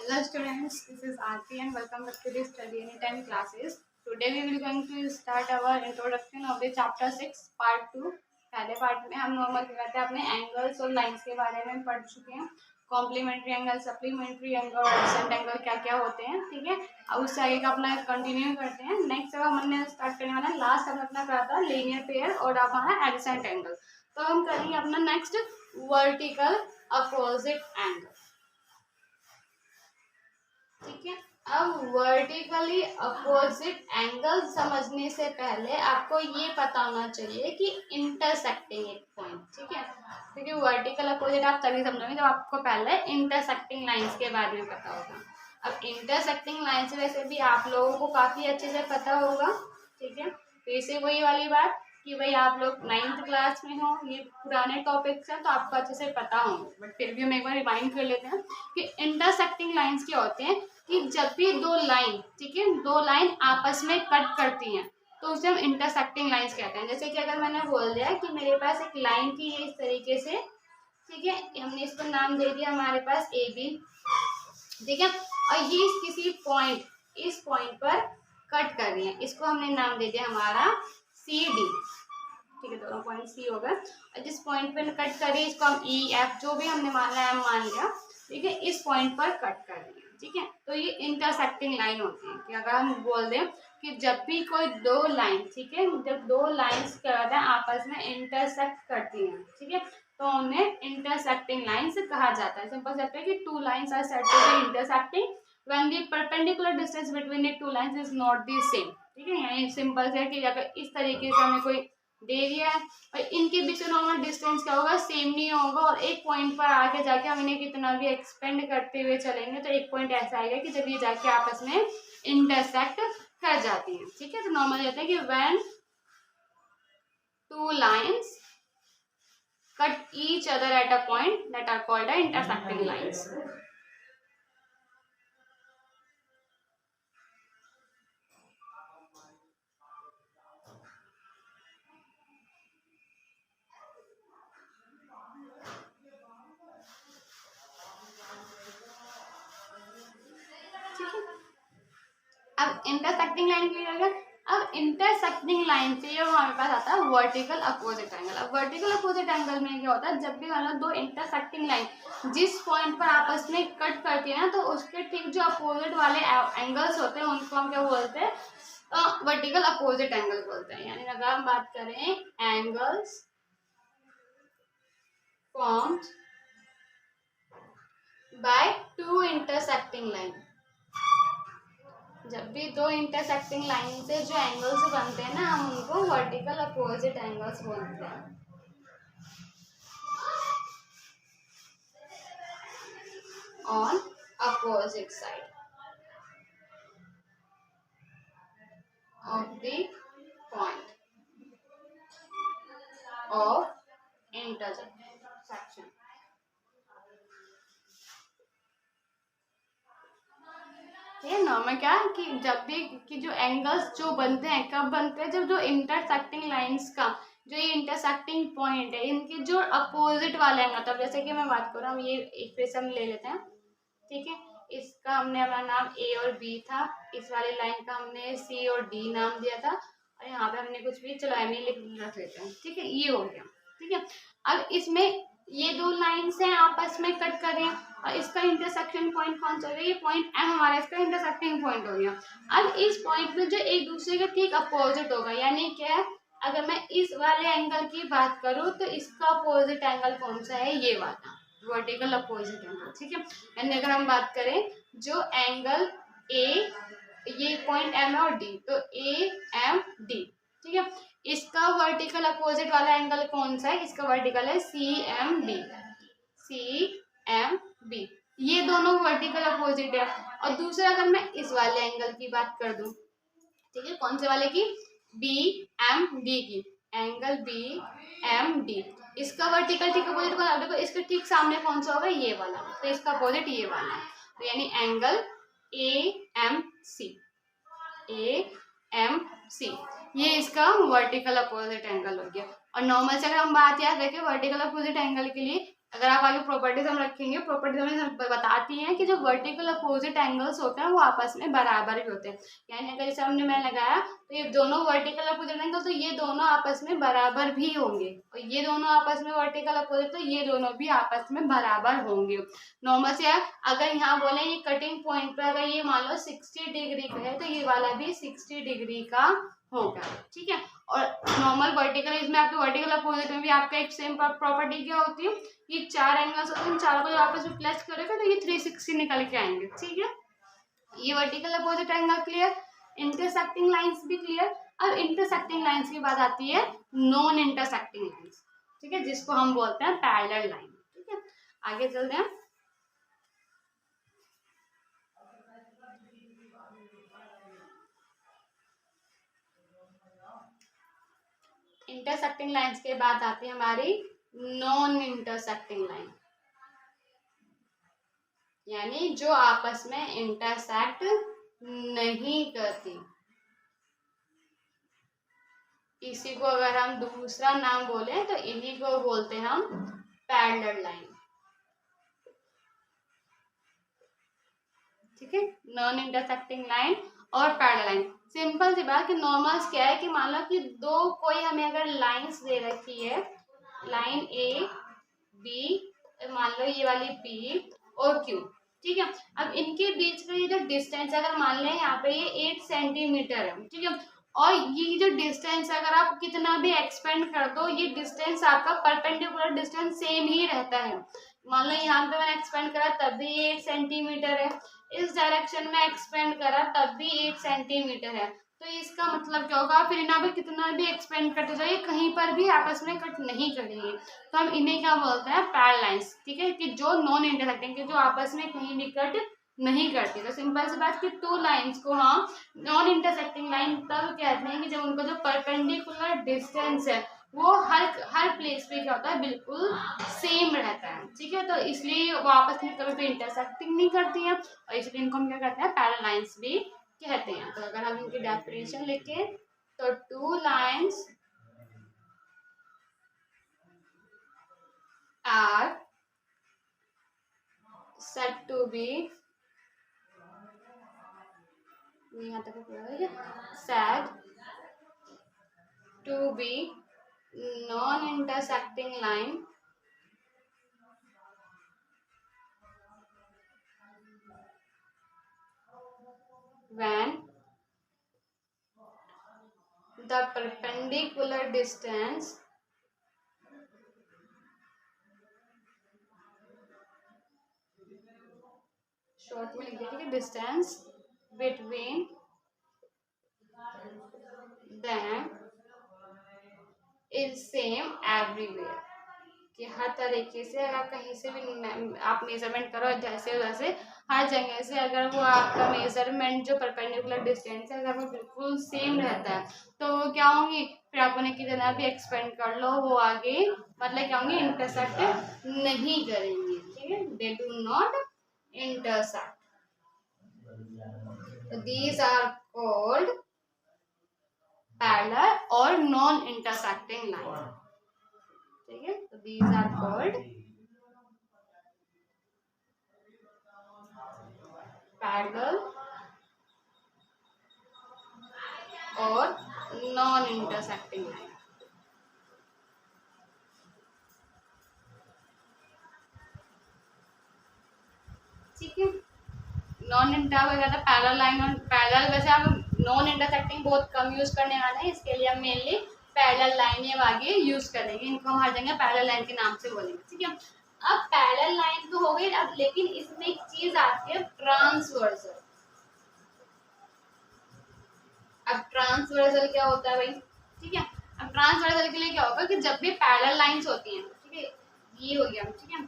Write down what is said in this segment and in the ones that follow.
Hello students, this is Aarti and welcome back to the Study Anytime classes. Today we will going to start our introduction of the chapter 6 part 2. पहले part में हम normal कहते हैं अपने angles और lines के बारे में पढ़ चुके हैं. कॉम्प्लीमेंट्री एंगल, सप्लीमेंट्री एंगल और एडजेसेंट एंगल क्या क्या होते हैं, ठीक है. अब उससे आगे का अपना कंटिन्यू करते हैं. नेक्स्ट अब हमने स्टार्ट करने वाला है, लास्ट हमने अपना करा था लीनियर पेयर और अब हमारा एडजेसेंट एंगल. तो हम करेंगे अपना नेक्स्ट वर्टिकल अपोजिट एंगल. ठीक है. अब वर्टिकली अपोजिट एंगल समझने से पहले आपको ये पता होना चाहिए कि इंटरसेक्टिंग एक पॉइंट, ठीक है, क्योंकि वर्टिकल अपोजिट आप तभी समझोगे जब आपको पहले इंटरसेक्टिंग लाइंस के बारे में पता होगा. अब इंटरसेक्टिंग लाइंस वैसे भी आप लोगों को काफ़ी अच्छे से पता होगा, ठीक है. तो इसे वही वाली बात कि भाई आप लोग 9th क्लास में हो, ये पुराने टॉपिक्स हैं तो आपको अच्छे से पता होंगे, बट फिर भी हम एक बार रिमाइंड कर लेते हैं कि इंटरसेक्टिंग लाइंस क्या होते हैं. कि जब भी दो लाइन, ठीक है, दो लाइन आपस में कट करती हैं तो उसे हम इंटरसेक्टिंग लाइंस कहते हैं. जैसे कि अगर मैंने बोल दिया कि मेरे पास एक लाइन थी इस तरीके से, ठीक है, हमने इसको नाम दे दिया हमारे पास ए बी, ठीक है, और ये किसी पॉइंट, इस पॉइंट पर कट कर रही है, इसको हमने नाम दे दिया हमारा सी डी, ठीक है, दोनों पॉइंट सी हो गए. और जिस पॉइंट पर कट कर रही है इसको हम ई एफ, जो भी हमने माना है मान लिया, ठीक है, इस पॉइंट पर कट कर रही है, ठीक है. तो ये इंटरसेक्टिंग लाइन होती है कि अगर हम बोल दें कि जब भी कोई दो लाइन, ठीक है, जब दो लाइंस क्या होता है आपस में इंटरसेक्ट करती हैं, ठीक है, तो उन्हें इंटरसेक्टिंग लाइंस कहा जाता है. सिंपल कहते हैं कि two lines are said to be intersecting when the perpendicular distance between the two lines is not the same, ठीक है. यानी सिंपल से कि अगर इस तरीके से हमें कोई दे दिया है और इनके बीच में नॉर्मल डिस्टेंस क्या होगा, सेम नहीं होगा, और एक पॉइंट पर आके जाके हम इन्हें कितना भी एक्सपेंड करते हुए चलेंगे तो एक पॉइंट ऐसा आएगा कि जब ये जाके आपस में इंटरसेक्ट कर जाती हैं, ठीक है. तो नॉर्मल कहते हैं कि when two lines cut each other at a point that are called the intersecting lines. अब इंटरसेक्टिंग लाइन क्या होगा. अब इंटरसेक्टिंग लाइन से ये हमारे पास आता है वर्टिकल अपोजिट एंगल. अब वर्टिकल अपोजिट एंगल में क्या होता है, जब भी मतलब दो इंटरसेक्टिंग लाइन जिस पॉइंट पर आपस में कट करती है ना, तो उसके ठीक जो अपोजिट वाले एंगल्स होते हैं उनको हम क्या बोलते हैं, वर्टिकल अपोजिट एंगल बोलते हैं. यानी अगर हम बात करें angles formed by two intersecting line, जब भी दो इंटरसेक्टिंग लाइन से जो एंगल्स बनते हैं ना हम उनको वर्टिकल अपोजिट एंगल्स बोलते हैं. On opposite side of the point of intersection. ये नॉर्मल क्या है कि जब भी कि जो एंगल्स जो बनते हैं कब बनते हैं, जब जो इंटरसेक्टिंग लाइंस का जो ये इंटरसेक्टिंग पॉइंट है इनके जो अपोजिट वाले एंगल, तब जैसे कि मैं बात कर रहा हूँ, ये एक फिर से हम ले लेते हैं, ठीक है, इसका हमने अपना नाम ए और बी था, इस वाली लाइन का हमने सी और डी नाम दिया था, और यहाँ पे हमने कुछ भी चलो एम रख लेते हैं, ठीक है, ये हो गया, ठीक है. अब इसमें ये दो लाइन्स हैं आपस में कट कर रहे हैं और इसका इंटरसेक्शन पॉइंट कौन सा है, ये पॉइंट एम हमारा इसका इंटरसेक्टिंग पॉइंट हो गया. अब इस पॉइंट में जो एक दूसरे के ठीक अपोजिट होगा, यानी क्या है, अगर मैं इस वाले एंगल की बात करूँ तो इसका अपोजिट एंगल कौन सा है, ये वाला वर्टिकल अपोजिट एंगल, ठीक है. यानी अगर हम बात करें जो एंगल ए, ये पॉइंट एम और डी, तो ए एम डी, ठीक है, इसका वर्टिकल अपोजिट वाला एंगल कौन सा है, इसका वर्टिकल है C M B, C M B, ये दोनों वर्टिकल अपोजिट है. और दूसरा अगर मैं इस वाले एंगल की बात कर दूं, ठीक है, कौन से वाले की, बी एम डी की, एंगल बी एम डी, इसका वर्टिकल ठीक अपोजिट कौन, देखो इसके ठीक सामने कौन सा होगा, ये वाला, तो इसका अपोजिट ये वाला, तो यानी angle A M C, A M C, ये इसका वर्टिकल अपोजिट एंगल हो गया. और नॉर्मल से अगर हम बात याद रखें वर्टिकल अपोजिट एंगल के लिए अगर आप आगे प्रॉपर्टीज हम रखेंगे, प्रॉपर्टीज हमें बताती हैं कि जो वर्टिकल अपोजिट एंगल्स होते हैं वो आपस में बराबर भी होते हैं। यानी अगर जैसे हमने मैं लगाया तो ये दोनों वर्टिकल अपोजिट एंगल, तो ये दोनों आपस में बराबर भी होंगे, और ये दोनों आपस में वर्टिकल अपोजिट, तो ये दोनों भी आपस में बराबर होंगे। नॉर्मल से अगर यहाँ बोले ये कटिंग पॉइंट पर अगर ये मान लो 60 डिग्री का है, तो ये वाला भी 60 डिग्री का होगा, ठीक है। और नॉर्मल वर्टिकल, इसमें आपके वर्टिकल अपोजिट में भी आपका एक सेम प्रॉपर्टी क्या होती है, ये 4 एंगल्स होते हैं, चारों को आपस में प्लस करेगा तो ये 360 निकल के आएंगे, ठीक है। ये vertical opposite angle clear, intersecting lines भी क्लियर। अब इंटरसेक्टिंग लाइंस की बात आती है नॉन इंटरसेक्टिंग लाइंस, ठीक है, जिसको हम बोलते हैं पैरेलल लाइन, ठीक है। आगे चलते हैं। इंटरसेक्टिंग लाइंस के बाद आती है हमारी नॉन इंटरसेक्टिंग लाइन, यानी जो आपस में इंटरसेक्ट नहीं करती। इसी को अगर हम दूसरा नाम बोले तो इन्हीं को बोलते हैं हम पैरेलल लाइन, ठीक है। नॉन इंटरसेक्टिंग लाइन और पैरेलल लाइन, सिंपल सी बात कि नॉर्मल्स क्या है कि मान लो कि दो कोई हमें अगर लाइंस दे रखी है, लाइन ए बी, मान लो ये वाली बी और क्यू, ठीक है। अब इनके बीच का ये जो डिस्टेंस अगर मान लें यहाँ पे ये 8 सेंटीमीटर है, ठीक है, और ये जो डिस्टेंस अगर आप कितना भी एक्सपेंड कर दो, ये डिस्टेंस आपका परपेंडिकुलर डिस्टेंस सेम ही रहता है। मान लो यहाँ पे मैंने एक्सपेंड करा तब भी 8 सेंटीमीटर है, इस डायरेक्शन में एक्सपेंड करा तब भी 8 सेंटीमीटर है, तो इसका मतलब क्या होगा, फिर यहाँ पे कितना भी एक्सपेंड करते जाइए कहीं पर भी आपस में कट नहीं करेंगे, तो हम इन्हें क्या बोलते हैं पैरेलल लाइंस, ठीक है, कि जो नॉन इंटरसेक्टिंग, कि जो आपस में कहीं भी कट नहीं करती। तो सिंपल सी बात कि टू लाइंस को हम नॉन इंटरसेक्टिंग लाइन तब कहते हैं कि जब उनका जो परपेंडिकुलर डिस्टेंस है वो हर प्लेस पे क्या होता है, बिल्कुल सेम रहता है, ठीक है। तो इसलिए वो आपस में कभी भी इंटरसेक्टिंग नहीं करती हैं, और इसलिए इनको हम क्या कहते हैं पैरेलल लाइंस भी कहते हैं। तो अगर हम इनकी डेफिनेशन लिखें तो two lines are said to be, यहाँ तक said to be non-intersecting line when the perpendicular distance short में लिख दीजिए distance between them is same everywhere, कि हर तरीके से अगर कहीं से भी आप मेजरमेंट करो जैसे वैसे हर जगह से अगर वो आपका मेजरमेंट जो परपेंडिकुलर डिस्टेंस है अगर वो बिल्कुल सेम रहता है तो वो क्या होंगी, फिर आप उन्हें कितना भी एक्सपेंड कर लो वो आगे मतलब क्या होंगे, इंटरसेक्ट नहीं करेंगे, ठीक है, they do not intersect. These are called parallel or non-intersecting line, ठीक है। तो these are called parallel और non-intersecting line, ठीक है। नॉन इंटर वगैरह पैरेलल लाइन और पैरेलल, वैसे आप नॉन इंटरसेक्टिंग बहुत कम यूज करने वाले हैं, इसके लिए हम मेनली पैरेलल लाइन ये आगे यूज करेंगे, इनको हम हर जगह पैरेलल लाइन के नाम से बोलेंगे, ठीक है। अब पैरेलल लाइन तो हो गई, अब लेकिन इसमें एक चीज आती है ट्रांसवर्सल। अब ट्रांसवर्सल क्या होता है भाई, ठीक है। अब ट्रांसवर्सल के लिए क्या होगा कि जब भी पैरेलल लाइंस होती हैं, ठीक है, ये हो गया, ठीक है,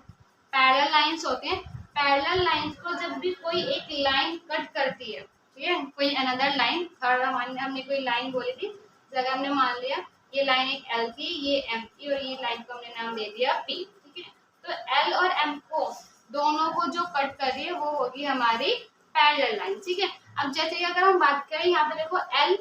पैरेलल लाइंस होते हैं, पैरेलल लाइंस को जब भी कोई एक लाइन कट करती है, ठीक है, कोई अनदर लाइन, हमने कोई लाइन बोली थी, जगह हमने मान लिया ये लाइन एक एल थी, ये एम थी, और ये लाइन को हमने नाम दे दिया पी, ठीक है। तो एल और एम को दोनों को जो कट कर रही है वो होगी हमारी पैरेलल लाइन, ठीक है। अब जैसे कि अगर हम बात करें यहाँ पे देखो एल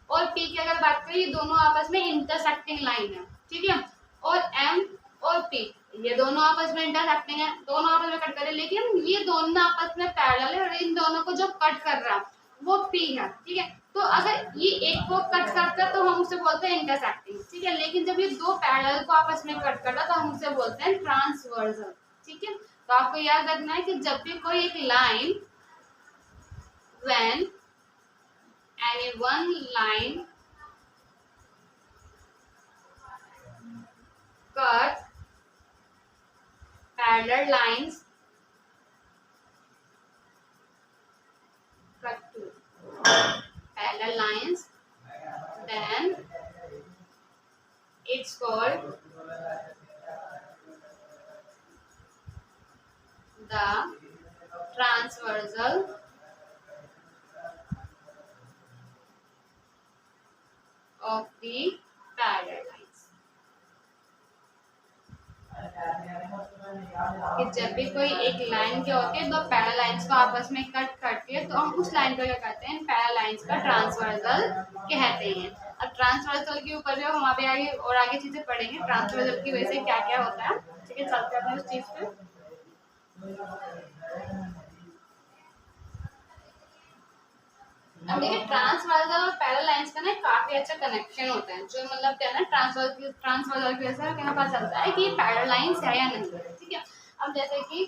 और पी की अगर बात करें, ये दोनों आपस में इंटरसेक्टिंग लाइन है, ठीक है, और एम और पी ये दोनों आपस में इंटरसेक्टिंग है, दोनों आपस में कट कर रहे हैं, लेकिन ये दोनों आपस में पैरेलल है और इन दोनों को जो कट कर रहा है वो P है, ठीक है। तो अगर ये एक को कट करता है तो हम उसे बोलते हैं इंटरसेक्टिंग, ठीक है। लेकिन जब ये दो पैरेलल को आपस में कट करता है तो हम उसे बोलते हैं ट्रांसवर्सल, ठीक है। तो आपको याद रखना है कि जब भी कोई एक line, when any one line cut parallel lines cut to parallel lines, then it's called the transversal of the parallel lines। कि जब भी कोई एक लाइन क्या होती है दो पैरेलल लाइंस को आपस में कट करती है तो हम उस लाइन को क्या कहते हैं, पैरेलल लाइंस का ट्रांसवर्सल कहते हैं। अब ट्रांसवर्सल के ऊपर भी हम वहाँ पे आगे और आगे चीजें पढ़ेंगे ट्रांसवर्सल की वजह से क्या क्या होता है, ठीक है। चलते हैं उस चीज पे। अब देखिए ट्रांसवर्सल और पैरेलल लाइंस का ना काफी अच्छा कनेक्शन होता है, जो मतलब क्या है ना ट्रांसवर्सल की वजह से क्या पता चलता है कि पैरेलल लाइंस है या नहीं, ठीक है। अब जैसे कि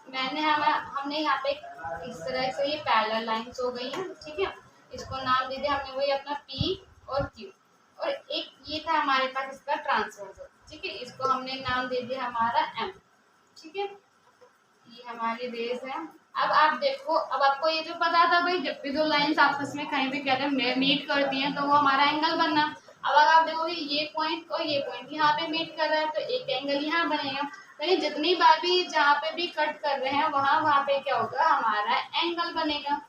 हमने यहाँ पे इस तरह से ये पैरेलल लाइंस हो गई है, ठीक है। इसको नाम दे दिया हमने वही अपना P और Q, और एक ये था हमारे पास इसका ट्रांसवर्सल, ठीक है। इसको हमने नाम दे दिया हमारा M, ठीक है। ये हमारी रेस है। अब आप देखो, अब आपको ये जो पता था भाई जब भी दो लाइंस आपस में कहीं भी कहते हैं मीट करती हैं तो वो हमारा एंगल बनना। अब अगर आप देखोगे ये पॉइंट और ये पॉइंट यहाँ पे मीट कर रहा है तो एक एंगल यहाँ बनेगा, यानी जितनी बार भी जहाँ पे भी कट कर रहे हैं वहां पे क्या होगा, हमारा एंगल बनेगा,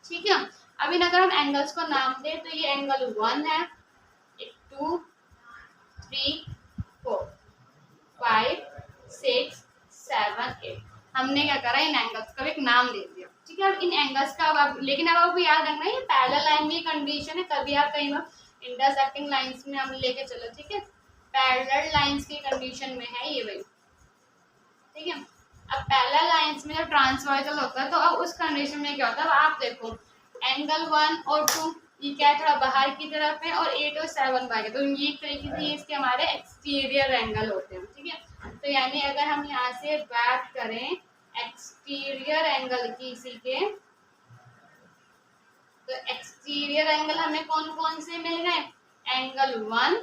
ठीक है। अब इन अगर हम एंगल्स को नाम दें तो ये एंगल 1 है, 2, 3, 4, 5, 6, 7, 8। हमने क्या करा, इन एंगल्स का एक नाम दे दिया, ठीक है। अब इन एंगल्स का अब लेकिन अब आपको याद रखना है ये पैरेलल लाइन की कंडीशन है, कभी आप कहीं इंटरसेक्टिंग लाइंस में हम लेके चलो, ठीक है। पैरेलल लाइंस की कंडीशन में है ये वही, ठीक है। अब पैरेलल लाइंस में जब ट्रांसवर्सल होता है तो अब उस कंडीशन में क्या होता है, अब आप देखो एंगल 1 और 2 ये क्या है, थोड़ा बाहर की तरफ है, और 8 और 7 बाहर, तो ये एक तरीके से ये इसके हमारे एक्सटीरियर एंगल होते हैं, ठीक है। तो यानी अगर हम यहाँ से बात करें एक्सटीरियर एंगल की इसी के, तो एक्सटीरियर एंगल हमें कौन कौन से मिल गए, एंगल 1,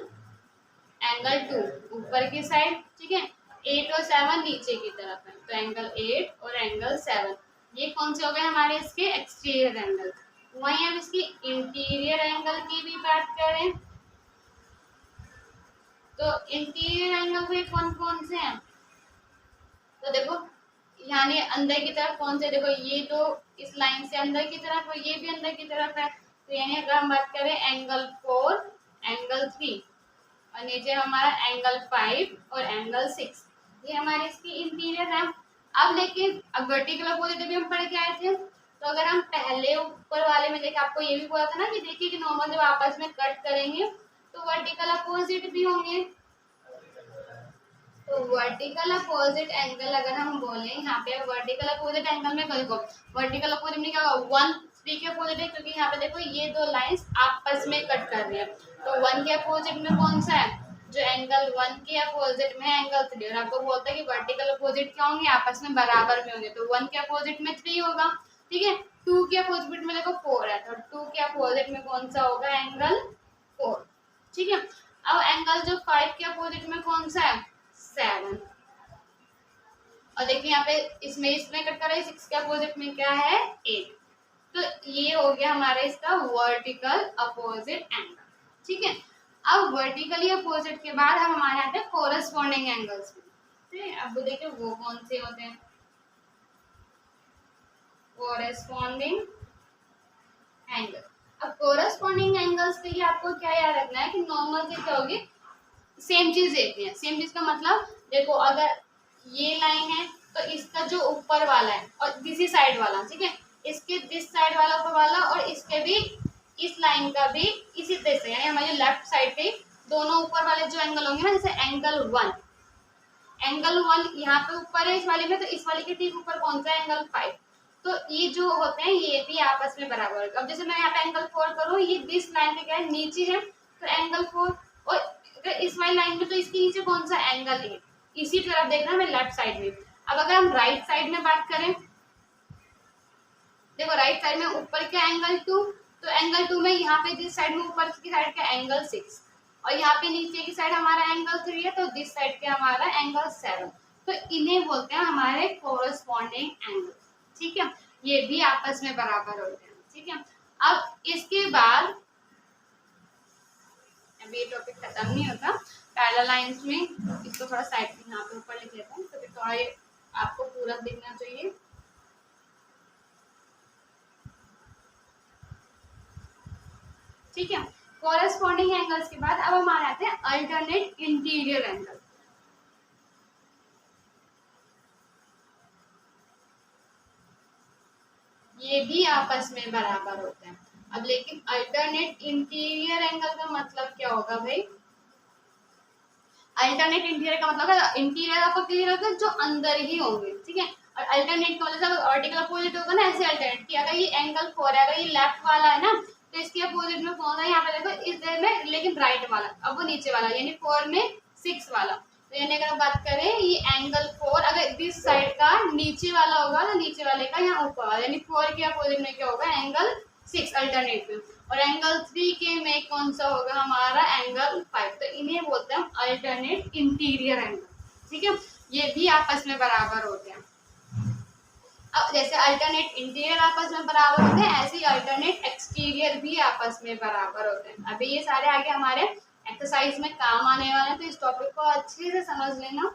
एंगल 2 ऊपर की साइड, ठीक है। 8 और 7 नीचे की तरफ है, तो एंगल 8 और एंगल 7 ये कौन से हो गए हमारे इसके एक्सटीरियर एंगल। वहीं हम इसकी इंटीरियर एंगल की भी बात करें तो इंटीरियर एंगल भी कौन कौन से हैं, तो देखो यानी अंदर की तरफ कौन से, देखो ये तो इस लाइन से अंदर की तरफ और ये भी अंदर की तरफ है, तो यानी अगर हम बात करें एंगल 4, एंगल 3 और नीचे हमारा एंगल 5 और एंगल 6, ये हमारे इसकी इंटीरियर है। अब लेकिन अब वर्टिकल अपोजिट भी हम पढ़ के आए थे, तो अगर हम पहले ऊपर वाले में देखें, आपको ये भी बोला था ना कि देखिए कि नॉर्मल जब आपस में कट करेंगे तो वर्टिकल अपोजिट भी होंगे। तो वर्टिकल अपोजिट एंगल अगर हम बोले यहाँ पे वर्टिकल अपोजिट एंगल में देखो वर्टिकल अपोजिट में क्या होगा, 1 3 के अपोजिट है, क्योंकि यहाँ पे देखो ये दो लाइंस आपस में कट कर रही है, तो 1 के अपोजिट में कौन सा है, जो एंगल 1 के अपोजिट में एंगल 3, और आपको बोलता है कि वर्टिकल अपोजिट क्या होंगे, आपस में बराबर में होंगे, तो 1 के अपोजिट में 3 होगा, ठीक है। 2 के अपोजिट में देखो 4 है, तो 2 के अपोजिट में कौन सा होगा, एंगल 4, ठीक है। अब एंगल जो 5 के अपोजिट में कौन सा है, 7, और देखिए यहाँ पे इसमें कट कर रहा है, 6 के अपोजिट में क्या है, 8, तो ये हो गया हमारा इसका वर्टिकल अपोजिट एंगल, ठीक है। अब वर्टिकली अपोजिट के बाद हम हमारे आते हैं कोरस्पॉन्डिंग एंगल्स में, ठीक है। अब देखिए वो कौन से होते हैं, कोरस्पॉन्डिंग एंगल। अब कोरस्पॉन्डिंग एंगल्स के लिए आपको क्या याद रखना है कि नॉर्मल से क्या होगी, सेम चीज देखनी है। सेम चीज का मतलब देखो अगर ये लाइन है तो इसका जो ऊपर वाला है और किसी साइड वाला, ठीक है, इसके दिस साइड वाला ऊपर वाला और इसके भी इस लाइन का भी इसी तरह से, यानी हमारे लेफ्ट साइड पे दोनों ऊपर वाले जो एंगल होंगे ना, जैसे एंगल 1 एंगल 1 यहाँ पे ऊपर है इस वाले में, तो इस वाले के ठीक ऊपर कौन सा एंगल 5। तो ये जो होते हैं ये भी आपस में बराबर होगा। अब जैसे मैं यहाँ पे एंगल 4 करूँ, ये दिस लाइन के क्या है नीचे है, तो एंगल 4, और अगर इस वाली लाइन में तो इसके नीचे कौन सा एंगल 8। इसी तरफ देखना मैं लेफ्ट साइड में। अब अगर हम राइट साइड में बात करें, देखो राइट साइड में ऊपर का एंगल 2, तो एंगल 2 में यहाँ पे दिस साइड में ऊपर की साइड का एंगल 6, और यहाँ पे नीचे की साइड हमारा एंगल 3 है, तो दिस साइड के हमारा एंगल 7। तो इन्हें बोलते हैं हमारे कोरस्पॉन्डिंग एंगल। ठीक है, ये भी आपस में बराबर होते हैं। ठीक है, अब इसके बाद अभी ये टॉपिक खत्म नहीं होता, पैरेलल लाइंस में इसको थोड़ा साइड में यहाँ पे ऊपर लिख लेते हैं, तो फिर थोड़ा ये आपको पूरा दिखना चाहिए। ठीक है, कोरस्पॉन्डिंग एंगल्स के बाद अब हमारे आते हैं अल्टरनेट इंटीरियर एंगल। ये भी आपस में बराबर होते हैं। अब लेकिन अल्टरनेट इंटीरियर एंगल का मतलब क्या होगा भाई? अल्टरनेट इंटीरियर का मतलब इंटीरियर आपको क्लियर होगा जो अंदर ही होंगे। ठीक है, और अल्टरनेट का मतलब वर्टिकल अपोजिट होगा ना, ऐसे अल्टरनेट की। अगर ये एंगल 4 है, अगर ये लेफ्ट वाला है ना, तो इसके अपोजिट में कौन है यहाँ पे देखो इस देर में, लेकिन राइट वाला, अब वो नीचे वाला यानी 4 में 6 वाला। तो यानी अगर हम बात करें ये एंगल 4 अगर दिस साइड का नीचे वाला होगा तो नीचे वाले का यहाँ ऊपर वाला, यानी 4 के अपोजिट में क्या होगा एंगल 6 अल्टरनेट में, और एंगल 3 के में कौन सा होगा हमारा एंगल 5। तो इन्हें बोलते हैं अल्टरनेट इंटीरियर एंगल। ठीक है, ये भी आपस में बराबर होते हैं। अब जैसे अल्टरनेट इंटीरियर आपस में बराबर होते हैं, ऐसे ही अल्टरनेट एक्सटीरियर भी आपस में बराबर होते हैं। अभी ये सारे आगे हमारे एक्सरसाइज में काम आने वाले हैं, तो इस टॉपिक को अच्छे से समझ लेना।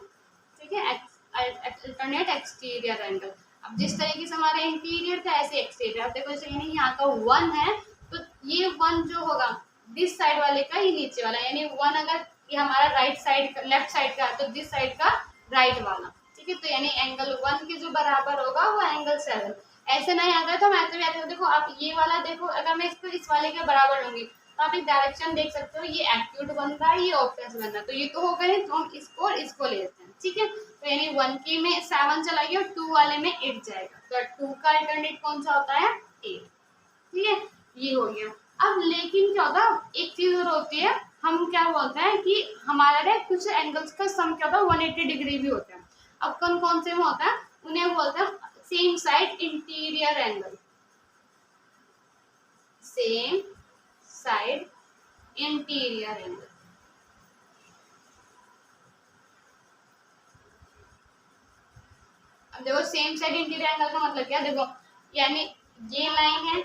ठीक है, अल्टरनेट एक्सटीरियर एंगल। अब जिस तरीके से हमारे इंटीरियर था ऐसे एक्सटीरियर। देखो जैसे यानी यहाँ का 1 है, तो ये 1 जो होगा दिस साइड वाले का ही नीचे वाला, यानी 1 अगर ये हमारा राइट साइड लेफ्ट साइड का है, तो दिस साइड का राइट वाला। ठीक है, तो यानी एंगल 1 के जो बराबर होगा वो एंगल 7। ऐसे नहीं आता तो मैं तो भी आता, देखो आप ये वाला देखो, अगर मैं इसको इस वाले के बराबर लूंगी तो आप एक डायरेक्शन देख सकते हो, ये एक्यूट बन रहा है, ये ऑब्टस बन रहा है, तो ये तो हो गए, तो हम इसको और इसको ले लेते हैं। ठीक है, तो यानी 1 के में 7 चला गया और 2 वाले में 8 जाएगा, तो 2 का अल्टरनेट कौन सा होता है 8। ठीक है, ये हो गया। अब लेकिन क्या होता है, एक चीज और होती है, हम क्या बोलते हैं कि हमारे कुछ एंगल्स का सम क्या होता है 180 डिग्री भी होता है। अब कौन कौन से में होता है, उन्हें बोलते हैं same side interior angle. Same side interior angle. अब देखो सेम साइड इंटीरियर एंगल का मतलब क्या, देखो यानी ये लाइन है,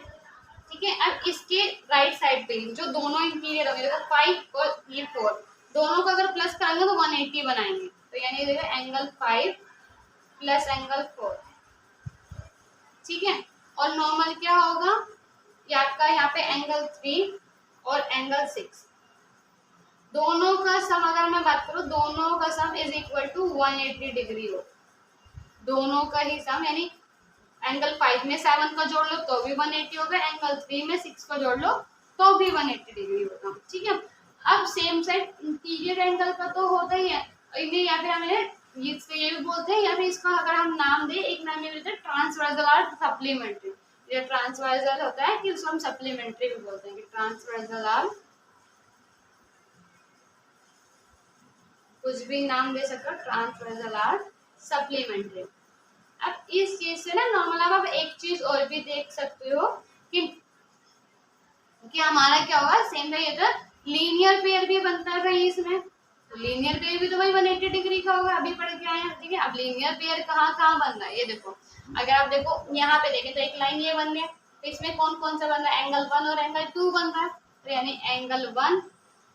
ठीक है, अब इसके राइट साइड पे जो दोनों इंटीरियर होंगे, देखो 5 और ये 4 दोनों को अगर प्लस करेंगे तो 180 बनाएंगे, तो यानी देखो एंगल 5 प्लस एंगल 4। ठीक है, और नॉर्मल क्या होगा ये आपका यहाँ पे एंगल 3 और एंगल 6, दोनों का सम अगर मैं बात करूँ, दोनों का sum is equal to 180 degree हो, दोनों का ही सम, यानी एंगल 5 में 7 का जोड़ लो तो भी 180 होगा, एंगल 3 में 6 का जोड़ लो तो भी 180 डिग्री होगा। ठीक है, अब सेम साइड इंटीरियर एंगल का तो होता ही है, इन्हें या फिर हमें ये भी बोलते हैं, या फिर इसका अगर हम नाम दे, एक नाम ये बोलते हैं ट्रांसवर्सल और सप्लीमेंट्री। ये ट्रांसवर्सल होता है कि उसको हम सप्लीमेंट्री भी बोलते हैं, कि ट्रांसवर्सल और कुछ भी नाम दे सकते हो, ट्रांसवर्सल और सप्लीमेंट्री। अब इस चीज से ना नॉर्मल आप एक चीज और भी देख सकते हो कि हमारा क्या होगा सेम भाई, अगर लीनियर पेयर भी बनता है भाई इसमें, तो लीनियर पेयर भी तो भाई 180 डिग्री का होगा, अभी पढ़ के आए हैं। ठीक है, अब लीनियर पेयर कहाँ कहाँ बन रहा है ये देखो, अगर आप देखो यहाँ पे देखें तो एक लाइन ये बन गया, तो इसमें कौन कौन सा बन रहा है एंगल 1 और एंगल 2 बन रहा है, तो यानी एंगल 1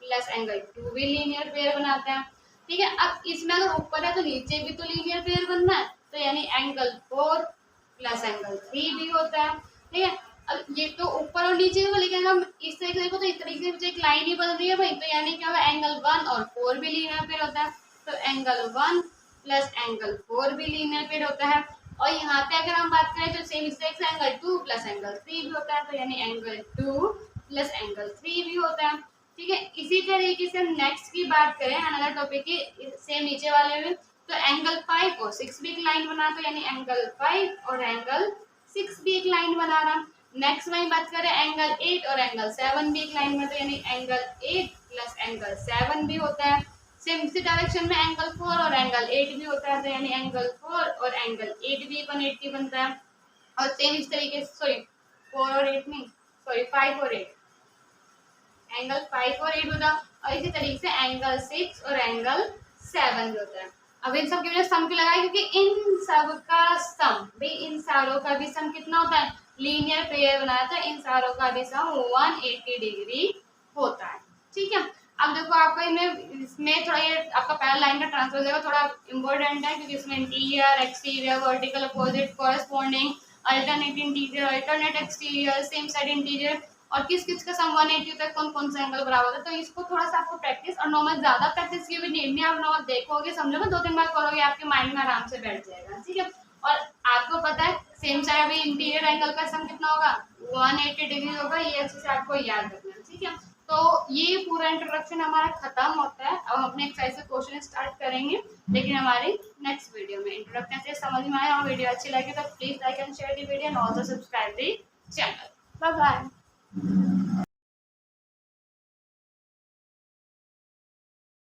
प्लस एंगल 2 भी लीनियर पेयर बनाते हैं। ठीक है, अब इसमें अगर ऊपर है तो नीचे भी तो लीनियर पेयर बनना है, तो यानी एंगल 4 प्लस एंगल 3 भी होता है। ठीक है, अब ये तो ऊपर और नीचे को, लेकिन हम इस तरीके से देखो तो इस तरीके से एक लाइन ही बन रही है भाई, तो यानी क्या होगा एंगल 1 और 4 भी लीनियर पेयर होता है, तो एंगल 1 प्लस एंगल 4 भी लीनियर पेयर होता है। और यहाँ पे अगर हम बात करें तो सेम इस तरीके से एंगल 2 प्लस एंगल 3 भी होता है, तो यानी एंगल 2 प्लस एंगल 3 भी होता है। ठीक है, इसी तरीके से नेक्स्ट की बात करें अनदर टॉपिक की, सेम नीचे वाले में, तो एंगल 5 और 6 भी एक लाइन बना, तो यानी एंगल 5 और एंगल 6 भी एक लाइन बना रहा। नेक्स्ट वही बात करें एंगल 8 और एंगल 7 भी एक लाइन में, तो यानी एंगल 8 प्लस एंगल 7 भी होता है। सेम इसी डायरेक्शन में एंगल 4 और एंगल 8 भी होता है, तो यानी एंगल 4 और एंगल 8 भी 180 बनता है। और सेम इस तरीके से सॉरी 4 और 8 नहीं, सॉरी 5 और 8, एंगल 5 और 8 होता है। और इसी तरीके से एंगल 6 और एंगल 7 भी होता है। अब इन सब की वजह सम क्यों लगाए, क्योंकि इन सब का सम भाई इन सारों का भी सम कितना होता है, लीनियर पेयर बनाया था, इन सारों का भी सम 180 डिग्री होता है। ठीक है, अब देखो आपको इसमें थोड़ा ये आपका पहला लाइन का ट्रांसफर हो जाएगा, थोड़ा इम्पोर्टेंट है क्योंकि इसमें interior exterior vertical opposite corresponding alternate interior alternate exterior same side interior और किस किस का सम 180 होता है, कौन कौन सा एंगल बराबर है। तो इसको थोड़ा सा आपको प्रैक्टिस और नॉर्मल ज्यादा प्रैक्टिस की भी नीड नहीं, आप नॉर्मल देखोगे समझोगे 2-3 बार करोगे आपके माइंड में आराम से बैठ जाएगा। ठीक है, और आपको पता है सेम साइड भी इंटीरियर एंगल का सम कितना होगा 180 डिग्री होगा, ये अच्छे से आपको याद रखना है। ठीक है, तो ये पूरा इंट्रोडक्शन हमारा खत्म होता है। अब हम अपने एक्सरसाइज से क्वेश्चन स्टार्ट करेंगे, लेकिन हमारी नेक्स्ट वीडियो में इंट्रोडक्शन से समझ में आया और वीडियो अच्छी लगी तो please like and share the video and also subscribe the channel. Bye bye.